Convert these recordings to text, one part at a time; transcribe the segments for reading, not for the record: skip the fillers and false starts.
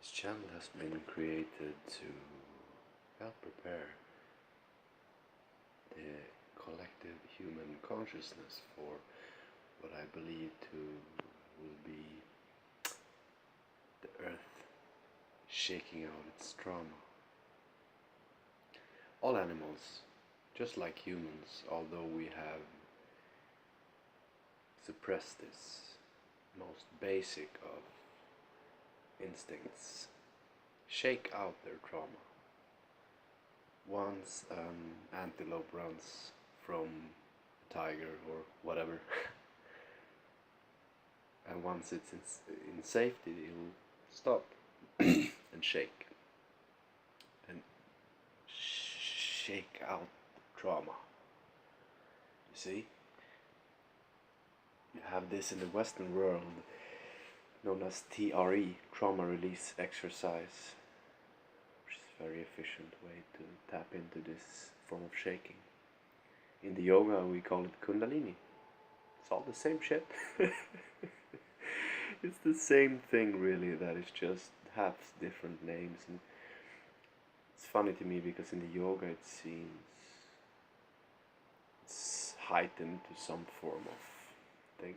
This channel has been created to help prepare the collective human consciousness for what I believe to will be the earth shaking out its trauma. All animals, just like humans, although we have suppressed this most basic of instincts, shake out their trauma. Once an antelope runs from a tiger or whatever, and once it's in safety, it'll stop and shake and shake out trauma. You see? You have this in the Western world known as TRE, trauma release exercise, which is a very efficient way to tap into this form of shaking. In the yoga we call it Kundalini. It's all the same shit. It's the same thing really, that is just has different names. And it's funny to me because in the yoga it seems it's heightened to some form of thing.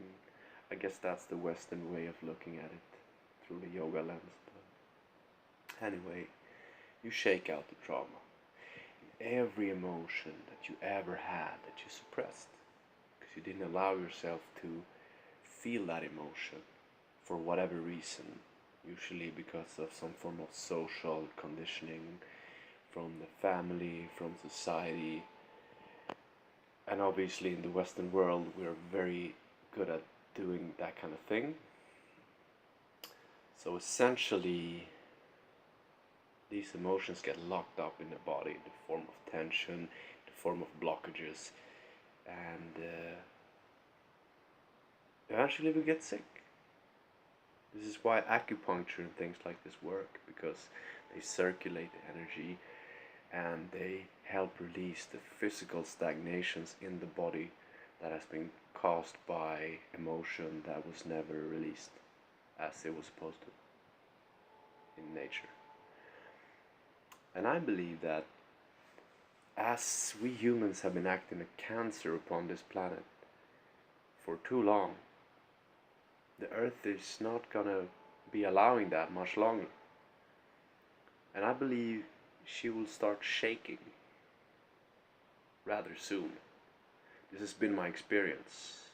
I guess that's the Western way of looking at it through the yoga lens. But anyway, you shake out the trauma. Every emotion that you ever had that you suppressed because you didn't allow yourself to feel that emotion for whatever reason, usually because of some form of social conditioning from the family, from society. And obviously in the Western world we're very good at doing that kind of thing. So essentially these emotions get locked up in the body in the form of tension, the form of blockages, and eventually we get sick. This is why acupuncture and things like this work, because they circulate the energy and they help release the physical stagnations in the body that has been caused by emotion that was never released as it was supposed to in nature. And I believe that as we humans have been acting a cancer upon this planet for too long, the earth is not gonna be allowing that much longer. And I believe she will start shaking rather soon. This has been my experience.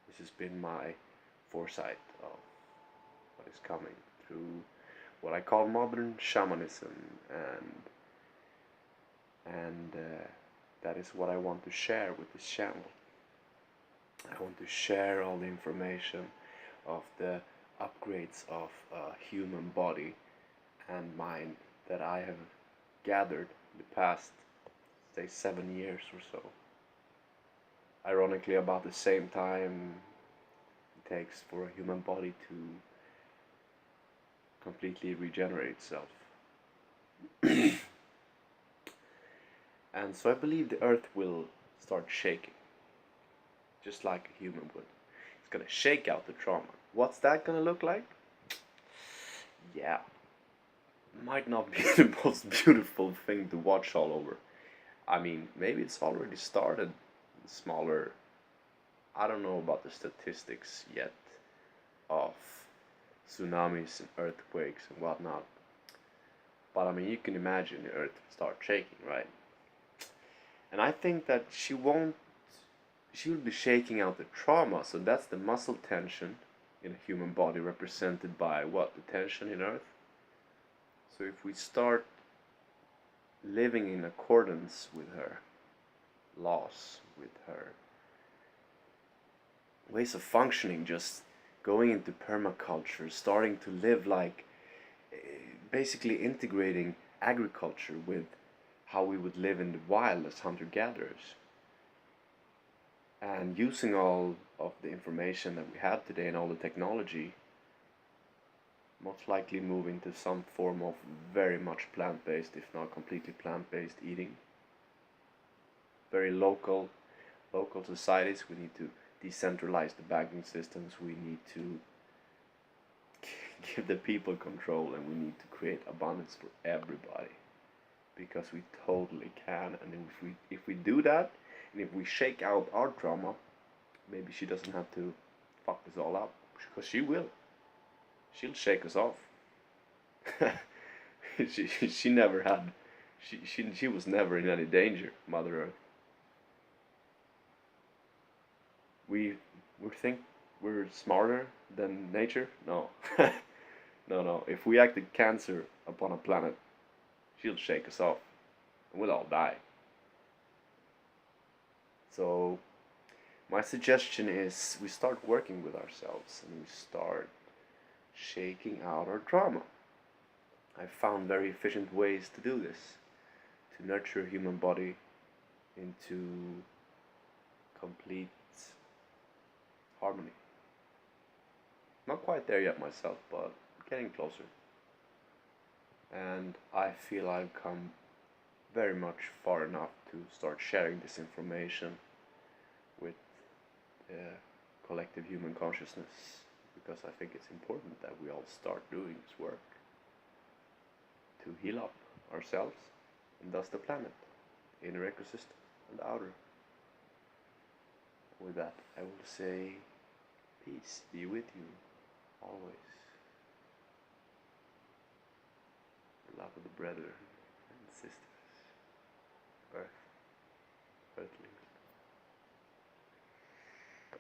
This has been my foresight of what is coming through what I call modern shamanism, and that is what I want to share with this channel. I want to share all the information of the upgrades of a human body and mind that I have gathered in the past, say, 7 years or so. Ironically, about the same time it takes for a human body to completely regenerate itself. And so I believe the earth will start shaking, just like a human would. It's gonna shake out the trauma. What's that gonna look like? Yeah, might not be the most beautiful thing to watch all over. I mean, maybe it's already started smaller. I don't know about the statistics yet of tsunamis and earthquakes and whatnot, but I mean, you can imagine the earth start shaking, right? And I think that she will be shaking out the trauma, so that's the muscle tension in a human body represented by what? The tension in earth. So if we start living in accordance with her laws, with her ways of functioning, just going into permaculture, starting to live like, basically integrating agriculture with how we would live in the wild as hunter-gatherers, and using all of the information that we have today and all the technology, most likely moving to some form of very much plant-based, if not completely plant-based eating. Very local societies. We need to decentralize the banking systems. We need to give the people control, and we need to create abundance for everybody, because we totally can. And if we do that, and if we shake out our trauma, maybe she doesn't have to fuck us all up, because she will. She'll shake us off. she never had. She was never in any danger, Mother Earth. We think we're smarter than nature? No. No. If we acted cancer upon a planet, she'll shake us off, and we'll all die. So my suggestion is we start working with ourselves, and we start shaking out our trauma. I've found very efficient ways to do this, to nurture a human body into complete harmony. Not quite there yet myself, but getting closer. And I feel I've come very much far enough to start sharing this information with collective human consciousness, because I think it's important that we all start doing this work to heal up ourselves and thus the planet, inner ecosystem and outer. With that, I will say peace be with you always. The love of the brethren and sisters, earth, earthling.